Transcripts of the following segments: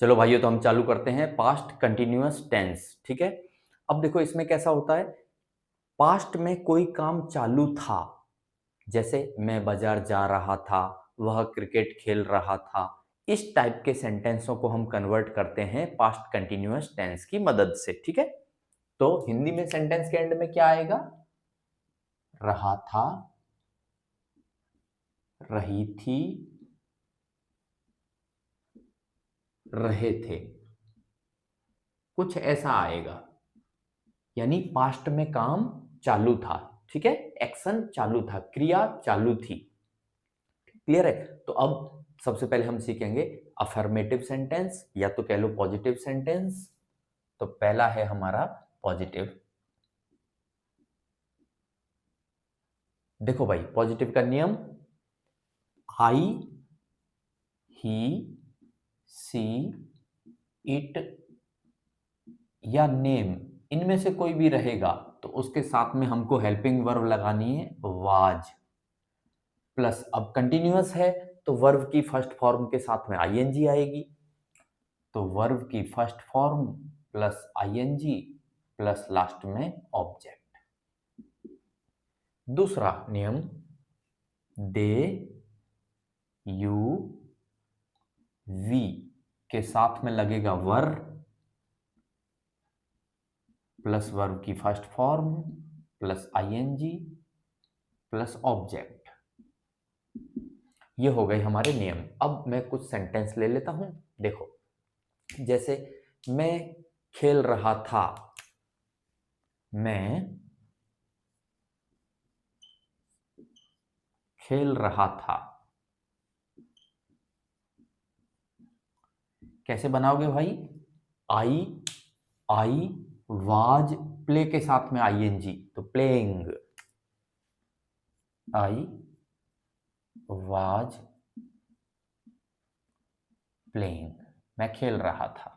चलो भाइयों, तो हम चालू करते हैं पास्ट कंटिन्यूअस टेंस। ठीक है। अब देखो इसमें कैसा होता है, पास्ट में कोई काम चालू था, जैसे मैं बाजार जा रहा था, वह क्रिकेट खेल रहा था। इस टाइप के सेंटेंसों को हम कन्वर्ट करते हैं पास्ट कंटिन्यूअस टेंस की मदद से। ठीक है। तो हिंदी में सेंटेंस के एंड में क्या आएगा? रहा था, रही थी, रहे थे, कुछ ऐसा आएगा। यानी पास्ट में काम चालू था। ठीक है, एक्शन चालू था, क्रिया चालू थी। क्लियर है? तो अब सबसे पहले हम सीखेंगे अफर्मेटिव सेंटेंस, या तो कह लो पॉजिटिव सेंटेंस। तो पहला है हमारा पॉजिटिव। देखो भाई, पॉजिटिव का नियम, आई, ही, सी, इट या नेम, इनमें से कोई भी रहेगा तो उसके साथ में हमको हेल्पिंग वर्ब लगानी है वाज प्लस। अब कंटिन्यूअस है तो वर्ब की फर्स्ट फॉर्म के साथ में आईएनजी आएगी। तो वर्ब की first form plus ING plus last में ऑब्जेक्ट। दूसरा नियम, दे, यू, वी के साथ में लगेगा वर्ब प्लस वर्ब की first form plus ING plus object. ये हो गए हमारे नियम। अब मैं कुछ सेंटेंस ले लेता हूं। देखो, जैसे मैं खेल रहा था, मैं खेल रहा था। कैसे बनाओगे भाई? आई, आई वाज, प्ले के साथ में आईएनजी, तो प्लेइंग। आई वाज प्लेइंग, मैं खेल रहा था।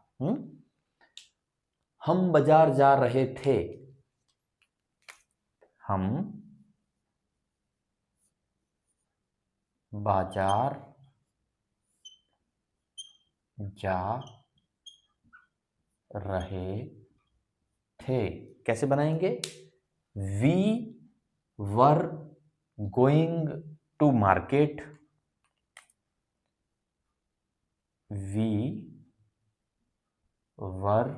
हम बाजार जा रहे थे, हम बाजार जा रहे थे। कैसे बनाएंगे? We were going to market, we were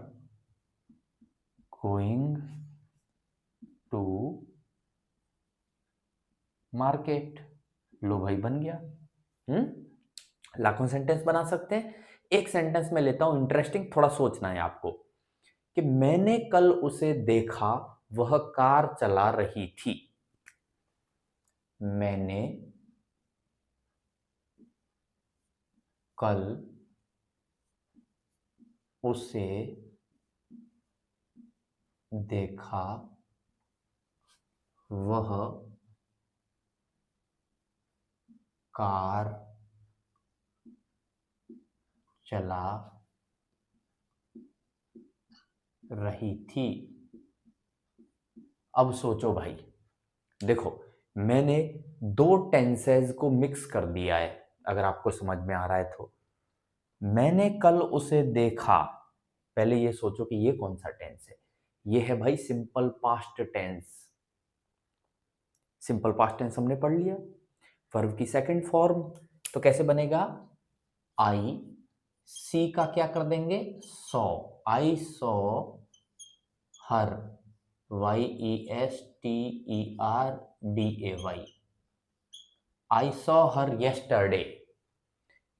going to market. लो भाई, बन गया। लाखों सेंटेंस बना सकते हैं। एक सेंटेंस में लेता हूं, इंटरेस्टिंग, थोड़ा सोचना है आपको, कि मैंने कल उसे देखा, वह कार चला रही थी। मैंने कल उसे देखा, वह कार चला रही थी। अब सोचो भाई, देखो मैंने दो टेंसेस को मिक्स कर दिया है, अगर आपको समझ में आ रहा है तो। मैंने कल उसे देखा, पहले ये सोचो कि ये कौन सा टेंस है। ये है भाई simple past tense. Simple past tense हमने पढ़ लिया। वर्ब की सेकंड फॉर्म, तो कैसे बनेगा? आई, सी का क्या कर देंगे? Saw. I saw her, YESTERDAY, I saw her yesterday.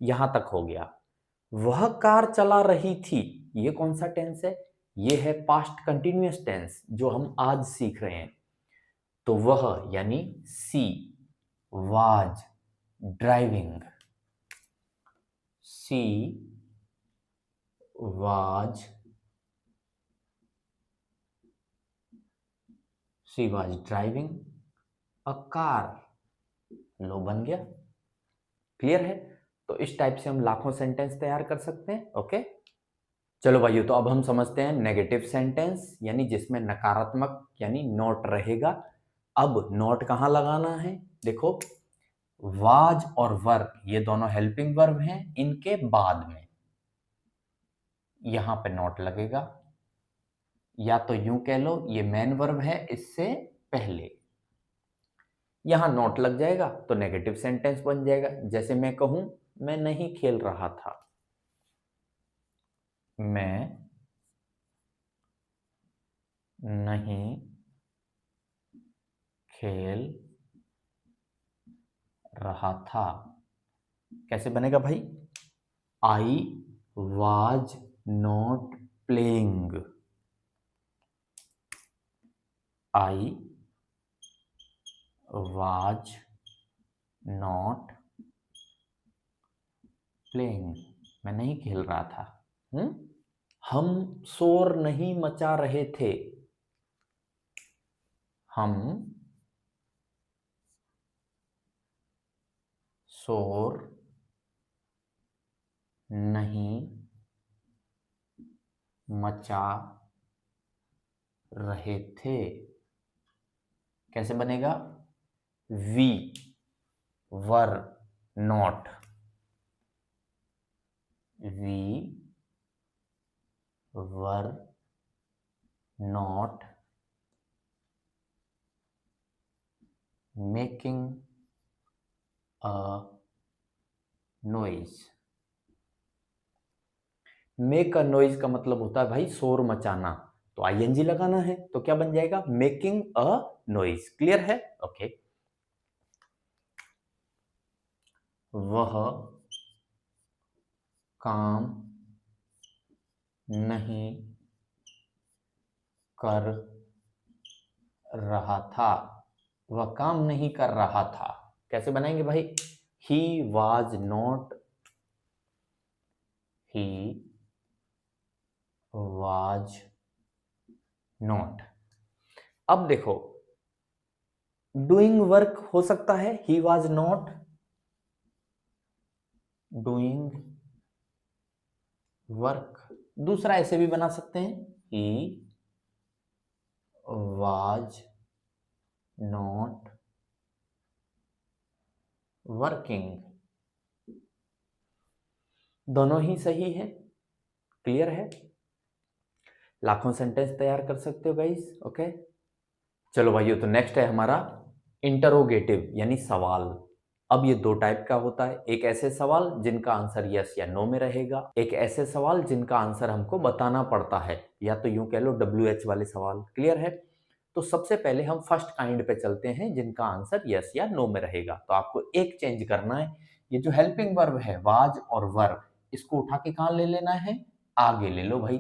यहां तक हो गया। वह कार चला रही थी, ये कौन सा टेंस है? ये है पास्ट कंटिन्यूअस टेंस, जो हम आज सीख रहे हैं। तो वह यानी she was driving, she was driving a car. लो, बन गया। क्लियर है? तो इस टाइप से हम लाखों सेंटेंस तैयार कर सकते हैं। ओके, चलो भाइयों, तो अब हम समझते हैं नेगेटिव सेंटेंस, यानी जिसमें नकारात्मक यानी नॉट रहेगा। अब नॉट कहां लगाना है? देखो, वाज और वर्ब ये दोनों हेल्पिंग वर्ब हैं, इनके बाद में। यहां पे नॉट लगेगा, या तो यूं कह लो ये मेन वर्ब है इससे पहले, यहां नॉट लग जाएगा तो नेगेटिव सेंटेंस बन जाएगा। जैसे मैं कहूं मैं नहीं खेल रहा था, मैं नहीं खेल रहा था, कैसे बनेगा भाई? I was not playing, I was not playing, मैं नहीं खेल रहा था। हम शोर नहीं मचा रहे थे, हम शोर नहीं मचा रहे थे, कैसे बनेगा? We were not, we were not making a noise. Make a noise का मतलब होता है भाई शोर मचाना, तो आईएनजी लगाना है, तो क्या बन जाएगा? Making a noise. क्लियर है? ओके। वह काम नहीं कर रहा था, वह काम नहीं कर रहा था, कैसे बनाएंगे भाई? He was not, he was not. अब देखो डूइंग वर्क हो सकता है he was not doing work, दूसरा ऐसे भी बना सकते हैं ही वॉज नॉट वर्किंग, दोनों ही सही है। क्लियर है? लाखों सेंटेंस तैयार कर सकते हो गाइस। ओके चलो भाइयों, तो नेक्स्ट है हमारा इंटरोगेटिव यानी सवाल। अब ये दो टाइप का होता है, एक ऐसे सवाल जिनका आंसर यस या नो में रहेगा, एक ऐसे सवाल जिनका आंसर हमको बताना पड़ता है, या तो यूं कह लो WH वाले सवाल। क्लियर है? तो सबसे पहले हम फर्स्ट काइंड पे चलते हैं जिनका आंसर यस या नो में रहेगा। तो आपको एक चेंज करना है, ये जो हेल्पिंग वर्ब है वाज और वर, इसको उठा के कहां ले लेना है? आगे ले लो भाई।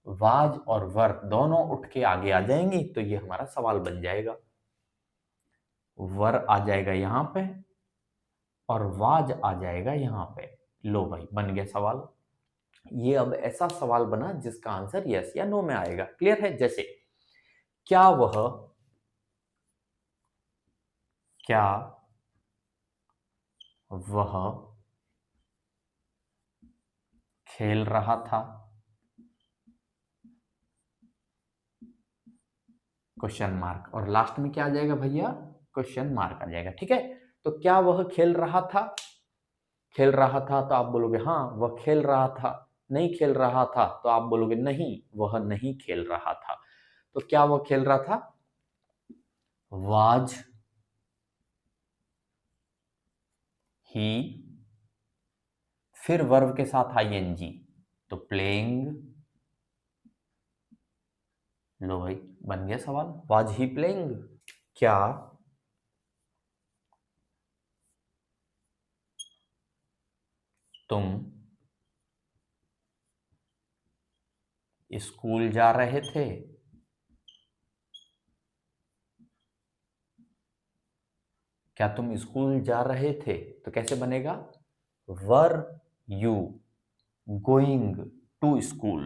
वाज और वर दोनों उठ के आगे आ जाएंगी तो ये हमारा सवाल बन जाएगा। वर आ जाएगा यहां पे और वाज आ जाएगा यहां पे। लो भाई बन गया सवाल। ये अब ऐसा सवाल बना जिसका आंसर यस या नो में आएगा। क्लियर है? जैसे क्या वह खेल रहा था, क्वेश्चन मार्क, और लास्ट में क्या आ जाएगा भैया? क्वेश्चन मार्क आ जाएगा। ठीक है, तो क्या वह खेल रहा था? खेल रहा था तो आप बोलोगे हाँ वह खेल रहा था। नहीं खेल रहा था तो आप बोलोगे नहीं वह नहीं खेल रहा था। तो क्या वह खेल रहा था? वाज ही, फिर वर्ब के साथ आईएनजी, तो प्लेइंग। लो भाई बन गया सवाल, वाज ही प्लेइंग। क्या तुम स्कूल जा रहे थे? क्या तुम स्कूल जा रहे थे? तो कैसे बनेगा? Were you going to school,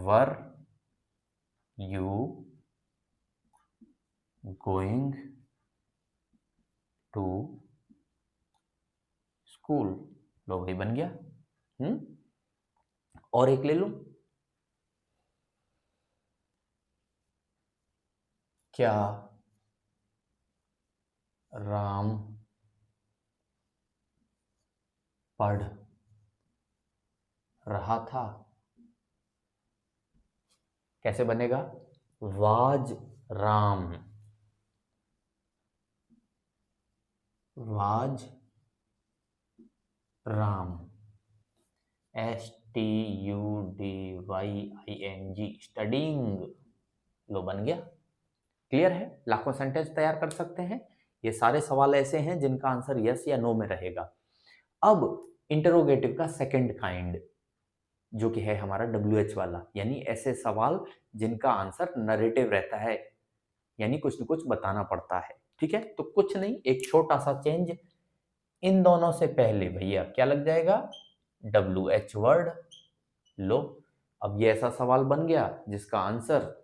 were you going to school. लो भाई बन गया। हम्म और एक ले लो। क्या राम पढ़ रहा था। कैसे बनेगा? Was Ram, was Ram, STUDYING, studying. लो, बन गया। क्लियर है? लाखों सेंटेंस तैयार कर सकते हैं। ये सारे सवाल ऐसे हैं जिनका आंसर यस या नो में रहेगा। अब इंटरोगेटिव का सेकंड काइंड, जो कि है हमारा WH वाला, यानी ऐसे सवाल जिनका आंसर नरेटिव रहता है, यानी कुछ न कुछ बताना पड़ता है। ठीक है, तो कुछ नहीं, एक छोटा सा चेंज, इन दोनों से पहले भैया क्या लग जाएगा? WH word. लो, अब ये ऐसा सवाल बन गया जिसका आंसर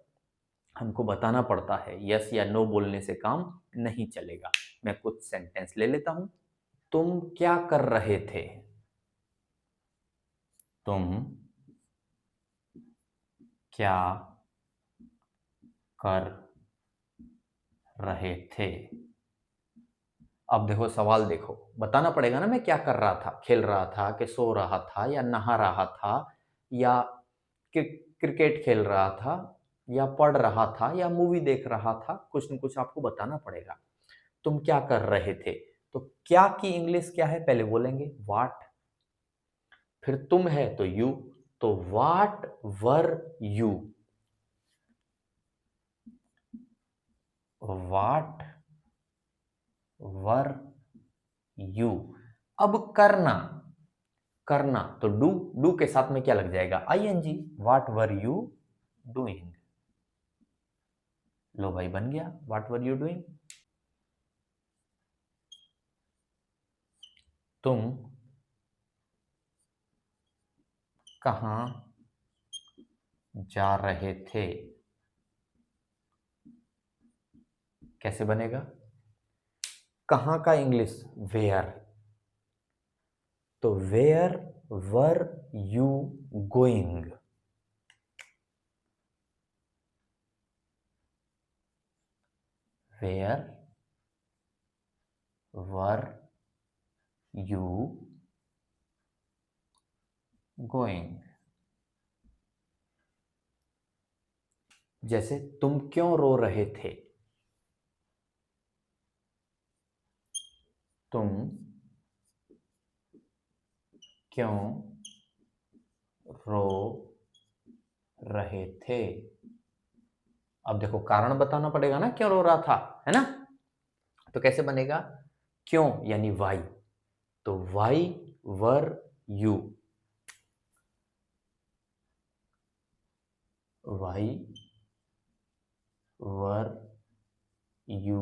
हमको बताना पड़ता है, यस या नो बोलने से काम नहीं चलेगा। मैं कुछ सेंटेंस ले लेता हूं। तुम क्या कर रहे थे? तुम क्या कर रहे थे? अब देखो, सवाल देखो, बताना पड़ेगा ना मैं क्या कर रहा था। खेल रहा था कि सो रहा था या नहा रहा था या क्रिकेट खेल रहा था या पढ़ रहा था या मूवी देख रहा था, कुछ न कुछ आपको बताना पड़ेगा। तुम क्या कर रहे थे? तो क्या की इंग्लिश क्या है पहले बोलेंगे? व्हाट। फिर तुम है तो यू, तो what were you, what were you. अब करना, करना तो डू, डू के साथ में क्या लग जाएगा? ING, what were you doing. लो भाई, बन गया, व्हाट वर यू डूइंग। तुम कहाँ जा रहे थे? कैसे बनेगा? कहाँ का इंग्लिश? वेयर, तो where were you going. Where were you going. जैसे तुम क्यों रो रहे थे? तुम क्यों रो रहे थे? अब देखो, कारण बताना पड़ेगा ना, क्यों रो रहा था, है ना? तो कैसे बनेगा? क्यों यानी वाई, तो Y were you, Y were you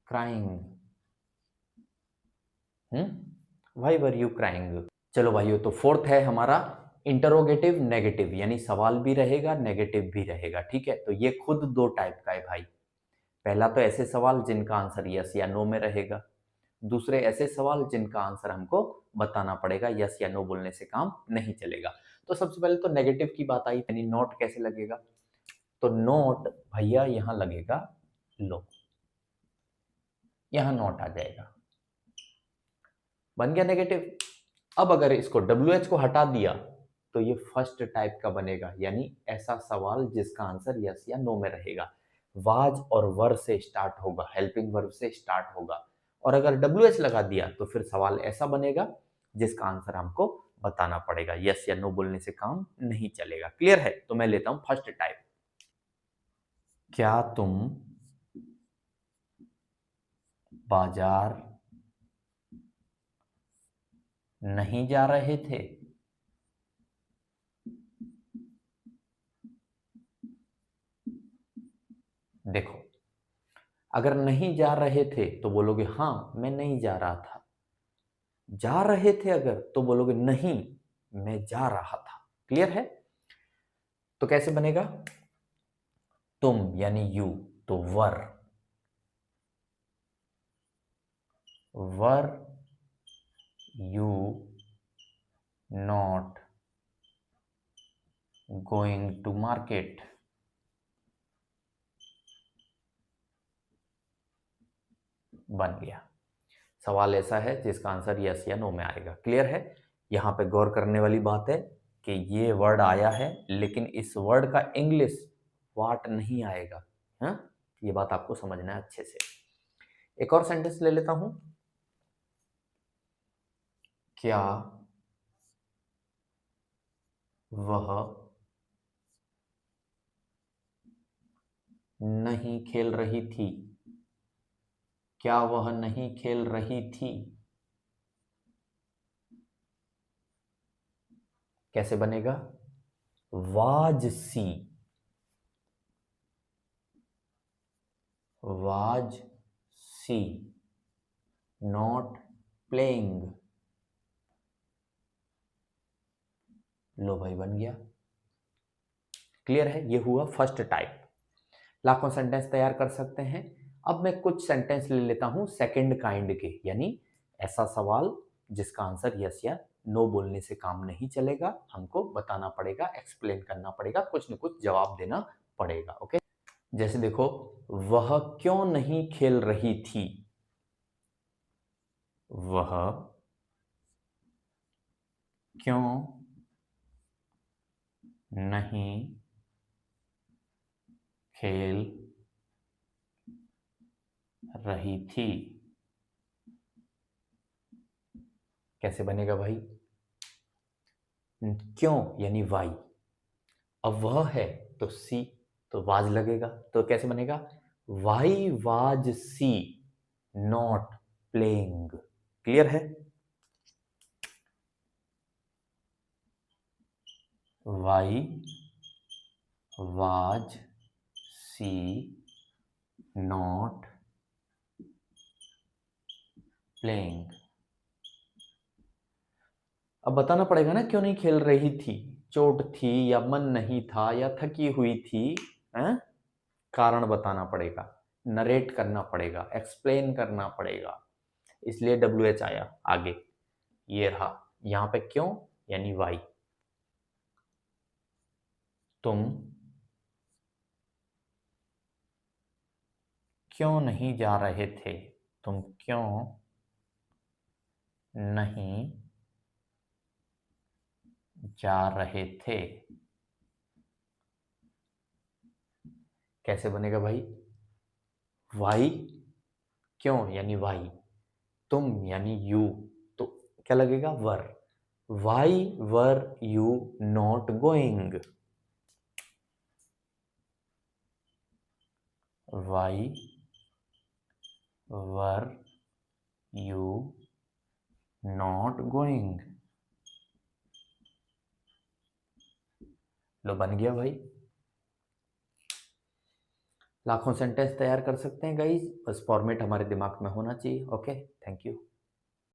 crying. Y were you crying. चलो भाइयों, तो फोर्थ है हमारा इंटरोगेटिव नेगेटिव, यानी सवाल भी रहेगा नेगेटिव भी रहेगा। ठीक है, तो ये खुद दो टाइप का है भाई। पहला तो ऐसे सवाल जिनका आंसर यस या नो में रहेगा, दूसरे ऐसे सवाल जिनका आंसर हमको बताना पड़ेगा, यस या नो बोलने से काम नहीं चलेगा। तो सबसे पहले तो नेगेटिव की बात आई, यानी नोट कैसे लगेगा? तो नोट भैया यहां लगेगा, लो, यहां नोट आ जाएगा, बन गया नेगेटिव। अब अगर इसको WH को हटा दिया तो ये फर्स्ट टाइप का बनेगा, यानी ऐसा सवाल जिसका आंसर यस या नो में रहेगा। वाज और वर से स्टार्ट होगा, हेल्पिंग वर्ब से स्टार्ट होगा। और अगर WH लगा दिया तो फिर सवाल ऐसा बनेगा जिसका आंसर हमको बताना पड़ेगा, यस या नो बोलने से काम नहीं चलेगा। क्लियर है? तो मैं लेता हूं फर्स्ट टाइप। क्या तुम बाजार नहीं जा रहे थे? देखो, अगर नहीं जा रहे थे तो बोलोगे हाँ मैं नहीं जा रहा था। जा रहे थे अगर तो बोलोगे नहीं मैं जा रहा था। क्लियर है? तो कैसे बनेगा? तुम यानी यू, तो were, were you not going to market. बन गया। सवाल ऐसा है जिसका आंसर यस या नो में आएगा। क्लियर है? यहाँ पे गौर करने वाली बात है कि ये वर्ड आया है लेकिन इस वर्ड का इंग्लिश वाट नहीं आएगा। हाँ, ये बात आपको समझना है अच्छे से। एक और सेंटेंस ले लेता हूं। क्या वह नहीं खेल रही थी? क्या वह नहीं खेल रही थी? कैसे बनेगा? Was she, was she not playing. लो भाई, बन गया। क्लियर है? ये हुआ फर्स्ट टाइप। लाखों सेंटेंस तैयार कर सकते हैं। अब मैं कुछ सेंटेंस ले लेता हूं सेकंड काइंड के, यानी ऐसा सवाल जिसका आंसर यस या नो बोलने से काम नहीं चलेगा, हमको बताना पड़ेगा, एक्सप्लेन करना पड़ेगा, कुछ न कुछ जवाब देना पड़ेगा। ओके, जैसे देखो, वह क्यों नहीं खेल रही थी? वह क्यों नहीं खेल रही थी? कैसे बनेगा भाई? क्यों यानी वाई, अब वह है तो सी, तो वाज लगेगा, तो कैसे बनेगा? Why was she not playing. Clear है? Why was she not playing. अब बताना पड़ेगा ना क्यों नहीं खेल रही थी। चोट थी या मन नहीं था या थकी हुई थी, हैं? कारण बताना पड़ेगा, नरेट करना पड़ेगा, एक्सप्लेन करना पड़ेगा, इसलिए WH आया आगे। ये रहा, यहां पे क्यों यानी वाई। तुम क्यों नहीं जा रहे थे? तुम क्यों नहीं जा रहे थे? कैसे बनेगा भाई? वाई क्यों यानी वाई, तुम यानी यू, तो क्या लगेगा? Were. Why were you not going? Why were you not going? लो, बन गया भाई। लाखों सेंटेंस तैयार कर सकते हैं गाइस, बस फॉर्मेट हमारे दिमाग में होना चाहिए। Okay, thank you.